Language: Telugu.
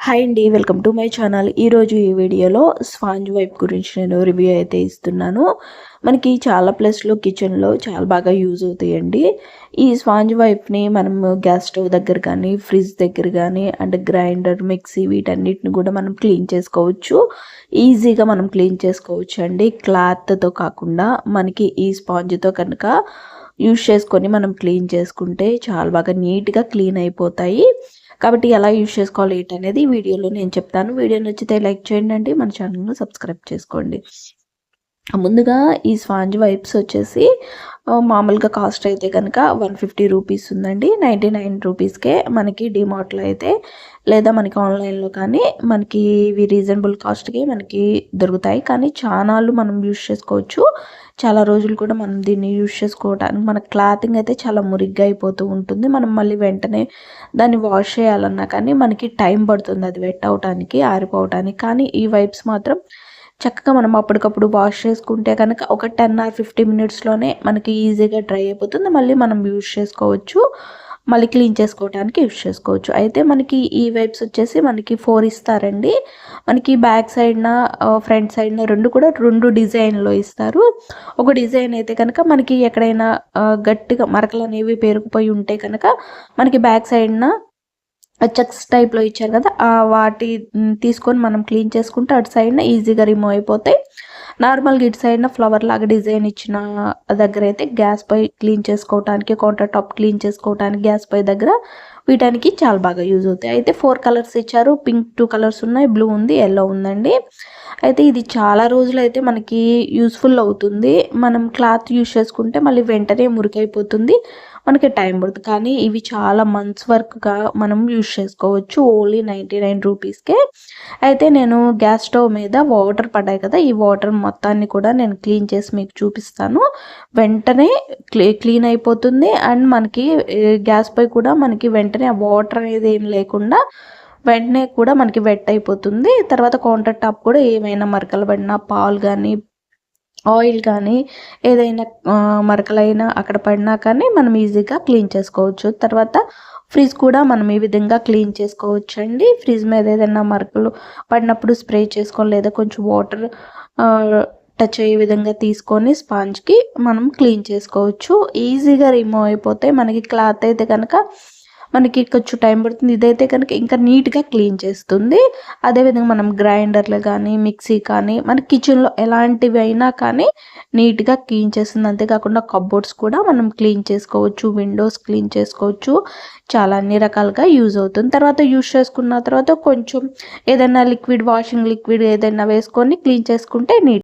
హాయ్ అండి, వెల్కమ్ టు మై ఛానల్. ఈరోజు ఈ వీడియోలో స్పాంజ్ వైప్ గురించి నేను రివ్యూ అయితే ఇస్తున్నాను. మనకి చాలా ప్లేస్లో కిచెన్లో చాలా బాగా యూజ్ అవుతాయండి. ఈ స్పాంజ్ వైప్ని మనం గ్యాస్ స్టవ్ దగ్గర కానీ, ఫ్రిడ్జ్ దగ్గర కానీ, అండ్ గ్రైండర్, మిక్సీ వీటన్నిటిని కూడా మనం క్లీన్ చేసుకోవచ్చు. ఈజీగా మనం క్లీన్ చేసుకోవచ్చు అండి. క్లాత్తో కాకుండా మనకి ఈ స్పాంజ్తో కనుక యూజ్ చేసుకొని మనం క్లీన్ చేసుకుంటే చాలా బాగా నీట్గా క్లీన్ అయిపోతాయి. కాబట్టి ఎలా యూజ్ చేసుకోవాలి ఏంటనేది వీడియోలో నేను చెప్తాను. వీడియో నచ్చితే లైక్ చేయండి, మన ఛానల్ను సబ్స్క్రైబ్ చేసుకోండి. ముందుగా ఈ స్పాంజ్ వైప్స్ వచ్చేసి మామూలుగా కాస్ట్ అయితే కనుక 150 రూపీస్ ఉందండి. 99 రూపీస్కే మనకి డిమార్ట్లో అయితే లేదా మనకి ఆన్లైన్లో కానీ మనకి ఇవి రీజనబుల్ కాస్ట్కి మనకి దొరుకుతాయి. కానీ చాలాలు మనం యూజ్ చేసుకోవచ్చు. చాలా రోజులు కూడా మనం దీన్ని యూజ్ చేసుకోవడానికి మన క్లాతింగ్ అయితే చాలా మురిగ్గా అయిపోతూ ఉంటుంది. మనం మళ్ళీ వెంటనే దాన్ని వాష్ చేయాలన్నా కానీ మనకి టైం పడుతుంది అది వెట్ అవటానికి, ఆరిపోవటానికి. కానీ ఈ వైప్స్ మాత్రం చక్కగా మనం అప్పటికప్పుడు వాష్ చేసుకుంటే కనుక ఒక 10 ఆర్ 15 మినిట్స్లోనే మనకి ఈజీగా డ్రై అయిపోతుంది. మళ్ళీ మనం యూజ్ చేసుకోవచ్చు, మళ్ళీ క్లీన్ చేసుకోవడానికి యూజ్ చేసుకోవచ్చు. అయితే మనకి ఈ వైప్స్ వచ్చేసి మనకి 4 ఇస్తారండి. మనకి బ్యాక్ సైడ్న ఫ్రంట్ సైడ్న రెండు డిజైన్లో ఇస్తారు. ఒక డిజైన్ అయితే కనుక మనకి ఎక్కడైనా గట్టిగా మరకలు అనేవి పేరుకుపోయి ఉంటే కనుక మనకి బ్యాక్ సైడ్న చెక్స్ టైప్లో ఇచ్చారు కదా, వాటి తీసుకొని మనం క్లీన్ చేసుకుంటే అటు సైడ్న ఈజీగా రిమూవ్ అయిపోతాయి. నార్మల్గా ఇటు సైడ్న ఫ్లవర్ లాగా డిజైన్ ఇచ్చిన దగ్గర అయితే గ్యాస్ పై క్లీన్ చేసుకోవడానికి, కౌంటర్ టాప్ క్లీన్ చేసుకోవడానికి గ్యాస్ పై దగ్గర వీటానికి చాలా బాగా యూజ్ అవుతాయి. అయితే 4 కలర్స్ ఇచ్చారు. పింక్ 2 కలర్స్ ఉన్నాయి, బ్లూ ఉంది, ఎల్లో ఉందండి. అయితే ఇది చాలా రోజులు అయితే మనకి యూస్ఫుల్ అవుతుంది. మనం క్లాత్ యూజ్ చేసుకుంటే మళ్ళీ వెంటనే మురికైపోతుంది, మనకి టైం పడుతుంది. కానీ ఇవి చాలా మంత్స్ వరకుగా మనం యూజ్ చేసుకోవచ్చు ఓన్లీ 99 రూపీస్కే. అయితే నేను గ్యాస్ స్టవ్ మీద వాటర్ పడ్డాయి కదా, ఈ వాటర్ మొత్తాన్ని కూడా నేను క్లీన్ చేసి మీకు చూపిస్తాను. వెంటనే క్లీన్ అయిపోతుంది. అండ్ మనకి గ్యాస్ పై కూడా మనకి వెంటనే ఆ వాటర్ అనేది ఏం లేకుండా వెంటనే కూడా మనకి వెట్ అయిపోతుంది. తర్వాత కౌంటర్ టాప్ కూడా ఏమైనా మరకలు పడినా, పాలు కానీ, ఆయిల్ కానీ, ఏదైనా మరకలైనా అక్కడ పడినా కానీ మనం ఈజీగా క్లీన్ చేసుకోవచ్చు. తర్వాత ఫ్రిడ్జ్ కూడా మనం ఈ విధంగా క్లీన్ చేసుకోవచ్చు అండి. ఫ్రిడ్జ్ మీద ఏదైనా మరకలు పడినప్పుడు స్ప్రే చేసుకొని లేదా కొంచెం వాటర్ టచ్ అయ్యే విధంగా తీసుకొని స్పాంజ్కి మనం క్లీన్ చేసుకోవచ్చు. ఈజీగా రిమూవ్ అయిపోతాయి. మనకి క్లాత్ అయితే కనుక మనకి కొంచెం టైం పడుతుంది. ఇదైతే కనుక ఇంకా నీట్గా క్లీన్ చేస్తుంది. అదేవిధంగా మనం గ్రైండర్లు కానీ, మిక్సీ కానీ, మన కిచెన్లో ఎలాంటివి అయినా కానీ నీట్గా క్లీన్ చేస్తుంది. అంతేకాకుండా కబోర్డ్స్ కూడా మనం క్లీన్ చేసుకోవచ్చు, విండోస్ క్లీన్ చేసుకోవచ్చు. చాలా అన్ని రకాలుగా యూజ్ అవుతుంది. తర్వాత యూజ్ చేసుకున్న తర్వాత కొంచెం ఏదైనా వాషింగ్ లిక్విడ్ ఏదైనా వేసుకొని క్లీన్ చేసుకుంటే నీట్